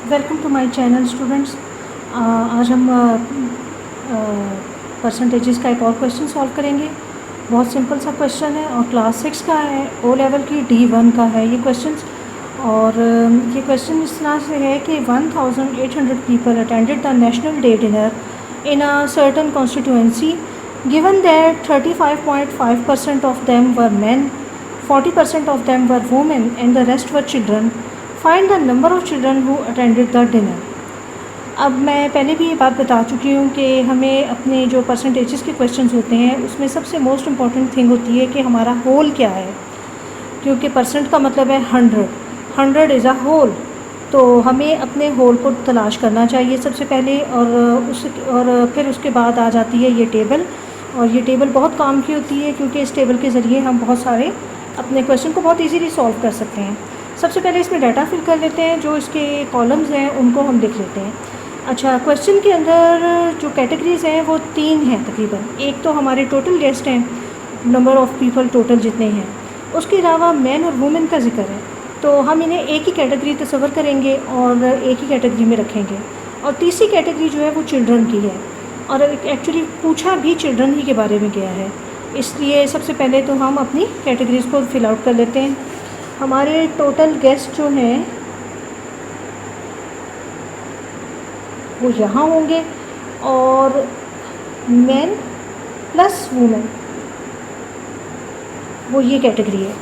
Welcome to my channel students. आज हम percentages का एक और क्वेश्चन सॉल्व करेंगे। बहुत सिंपल सा क्वेश्चन है और क्लास 6 का है, ओ लेवल की D1 का है ये क्वेश्चन। और ये क्वेश्चन इस तरह से है कि 1800 people attended the national day dinner in a certain constituency given that 35.5% of them were man, 40% of them were women and the rest were children. Find the number of children who attended the dinner. अब मैं पहले भी ये बात बता चुकी हूँ कि हमें अपने जो परसेंटेजेस के क्वेश्चंस होते हैं उसमें सबसे मोस्ट इम्पॉर्टेंट थिंग होती है कि हमारा होल क्या है, क्योंकि परसेंट का मतलब है 100 इज़ अ होल। तो हमें अपने होल को तलाश करना चाहिए सबसे पहले, और फिर उसके बाद आ जाती है ये टेबल। और ये टेबल बहुत काम की होती है क्योंकि इस टेबल के ज़रिए हम बहुत सारे अपने क्वेश्चन को बहुत ईजीली सॉल्व कर सकते हैं। सबसे पहले इसमें डाटा फिल कर लेते हैं, जो इसके कॉलम्स हैं उनको हम लिख लेते हैं। अच्छा, क्वेश्चन के अंदर जो कैटेगरीज़ हैं वो 3 हैं तकरीबन। एक तो हमारे टोटल गेस्ट हैं, नंबर ऑफ़ पीपल टोटल जितने हैं, उसके अलावा मैन और वुमेन का जिक्र है। तो हम इन्हें एक ही कैटेगरी तस्वर करेंगे और एक ही कैटेगरी में रखेंगे। और तीसरी कैटेगरी जो है वो चिल्ड्रन की है, और एक्चुअली पूछा भी चिल्ड्रन ही के बारे में गया है। इसलिए सबसे पहले तो हम अपनी कैटेगरीज़ को फिल आउट कर लेते हैं। हमारे टोटल गेस्ट जो हैं वो यहाँ होंगे, और मेन प्लस वुमेन वो ये कैटेगरी है,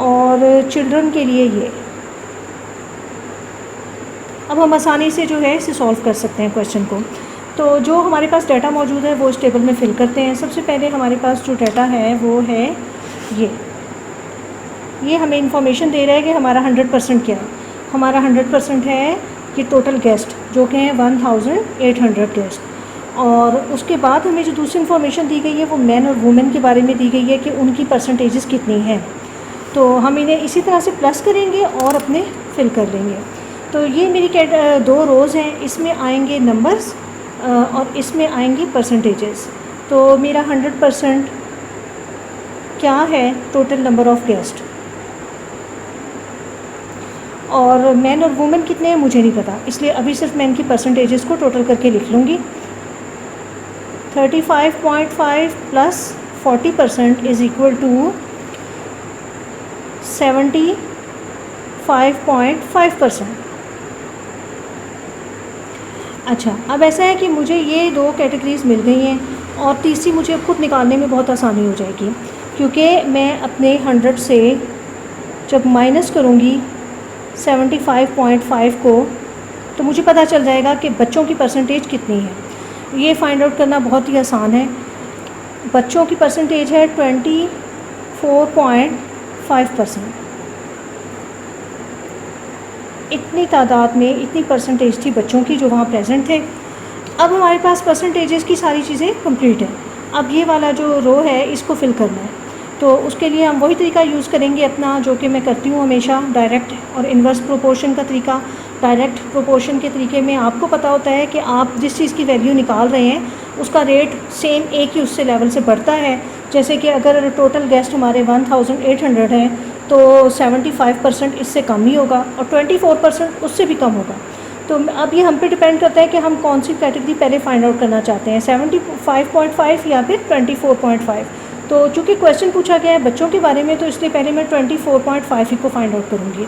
और चिल्ड्रन के लिए ये। अब हम आसानी से जो है इसे सॉल्व कर सकते हैं क्वेश्चन को। तो जो हमारे पास डाटा मौजूद है वो इस टेबल में फिल करते हैं। सबसे पहले हमारे पास जो डाटा है वो है ये हमें इंफॉर्मेशन दे रहा है कि हमारा 100% क्या है। हमारा 100% है ये टोटल गेस्ट, जो कि हैं 1800 गेस्ट। और उसके बाद हमें जो दूसरी इन्फॉर्मेशन दी गई है वो मैन और वुमेन के बारे में दी गई है कि उनकी परसेंटेजेस कितनी हैं। तो हम इन्हें इसी तरह से प्लस करेंगे और अपने फिल कर लेंगे। तो ये मेरी 2 रोज़ हैं, इसमें आएंगे नंबर्स और इसमें आएंगी परसेंटेजेस। तो मेरा 100% क्या है टोटल नंबर ऑफ़ गेस्ट, और मैन और वुमेन कितने हैं मुझे नहीं पता, इसलिए अभी सिर्फ मैं इनकी परसेंटेजेस को टोटल करके लिख लूँगी। 35.5 प्लस 40% इज़ इक्वल टू 75.5%। अच्छा, अब ऐसा है कि मुझे ये 2 कैटेगरीज़ मिल गई हैं और तीसरी मुझे खुद निकालने में बहुत आसानी हो जाएगी, क्योंकि मैं अपने 100 से जब माइनस करूँगी 75.5 को तो मुझे पता चल जाएगा कि बच्चों की परसेंटेज कितनी है। ये फाइंड आउट करना बहुत ही आसान है। बच्चों की परसेंटेज है 24.5%। इतनी तादाद में इतनी परसेंटेज थी बच्चों की जो वहाँ प्रेजेंट थे। अब हमारे पास परसेंटेजेस की सारी चीज़ें कंप्लीट हैं। अब ये वाला जो रो है इसको फिल करना है, तो उसके लिए हम वही तरीका यूज़ करेंगे अपना, जो कि मैं करती हूँ हमेशा, डायरेक्ट और इन्वर्स प्रोपोर्शन का तरीका। डायरेक्ट प्रोपोर्शन के तरीके में आपको पता होता है कि आप जिस चीज़ की वैल्यू निकाल रहे हैं उसका रेट सेम एक ही उससे लेवल से बढ़ता है। जैसे कि अगर टोटल गेस्ट हमारे 1800 हैं तो 75% इससे कम ही होगा और 24% उससे भी कम होगा। तो अब ये हम पे डिपेंड करता है कि हम कौन सी कैटेगरी पहले फाइंड आउट करना चाहते हैं, 75.5 या फिर 24.5। तो चूँकि क्वेश्चन पूछा गया है बच्चों के बारे में, तो इसलिए पहले मैं 24.5 ही को फाइंड आउट करूँगी।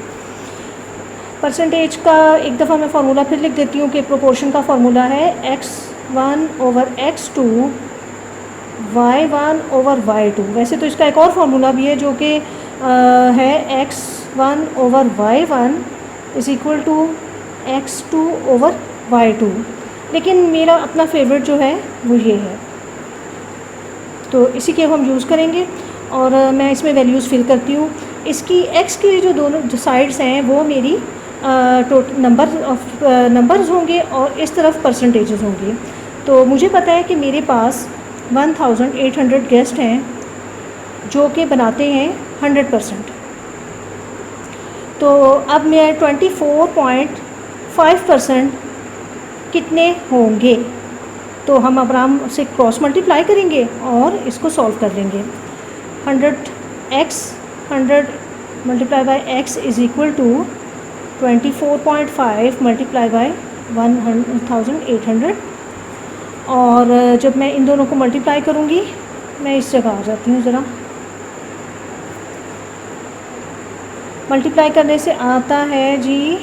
परसेंटेज का एक दफ़ा मैं फार्मूला फिर लिख देती हूँ कि प्रोपोर्शन का फार्मूला है x1/x2 y1/y2। वैसे तो इसका एक और फार्मूला भी है जो कि है x1/y1 is equal to x2/y2, लेकिन मेरा अपना फेवरेट जो है वो ये है, तो इसी के हम यूज़ करेंगे। और मैं इसमें वैल्यूज़ फिल करती हूँ। इसकी x की जो दोनों जो साइड्स हैं वो मेरी टोटल नंबर्स होंगे और इस तरफ परसेंटेजेस होंगी। तो मुझे पता है कि मेरे पास 1800 गेस्ट हैं जो कि बनाते हैं 100%। तो अब मैं 24.5% कितने होंगे, तो हम आराम से क्रॉस मल्टीप्लाई करेंगे और इसको सॉल्व कर लेंगे। 100 × 100 multiply by x is equal to 24.5 multiply by 1800। और जब मैं इन दोनों को मल्टीप्लाई करूँगी, मैं इस जगह आ जाती हूँ ज़रा, मल्टीप्लाई करने से आता है जी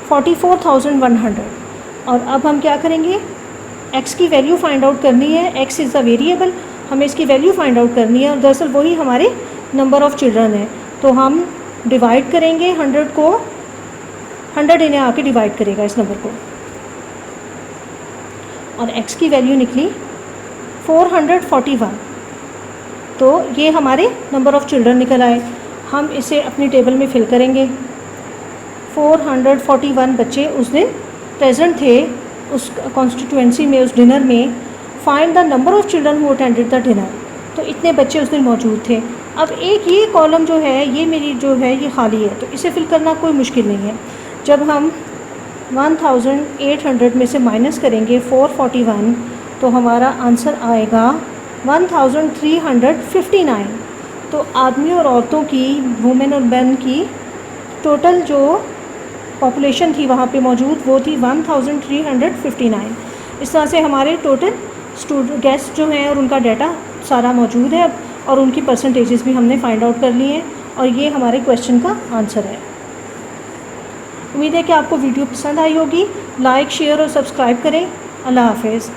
44,100। और अब हम क्या करेंगे, x की वैल्यू फाइंड आउट करनी है। x इज़ द वेरिएबल, हमें इसकी वैल्यू फाइंड आउट करनी है और दरअसल वही हमारे नंबर ऑफ़ चिल्ड्रन है। तो हम डिवाइड करेंगे 100 को, 100 इन्हें आके डिवाइड करेगा इस नंबर को, और x की वैल्यू निकली 441। तो ये हमारे नंबर ऑफ़ चिल्ड्रन निकल आए। हम इसे अपनी टेबल में फिल करेंगे। 441 बच्चे उस दिन प्रेजेंट थे उस कॉन्स्टिट्यूएंसी में, उस डिनर में। Find the number of children who attended the dinner. तो इतने बच्चे उस दिन मौजूद थे। अब एक ये कॉलम जो है, ये मेरी जो है ये खाली है, तो इसे फिल करना कोई मुश्किल नहीं है। जब हम 1800 में से माइनस करेंगे 441, तो हमारा आंसर आएगा 1359। तो आदमी और औरतों की, वुमेन और मैन की टोटल जो पॉपुलेशन थी वहाँ पे मौजूद, वो थी 1359। इस तरह से हमारे टोटल गेस्ट जो हैं और उनका डाटा सारा मौजूद है और उनकी परसेंटेजेस भी हमने फाइंड आउट कर लिए हैं, और ये हमारे क्वेश्चन का आंसर है। उम्मीद है कि आपको वीडियो पसंद आई होगी। लाइक, शेयर और सब्सक्राइब करें। अल्लाह हाफ़िज़।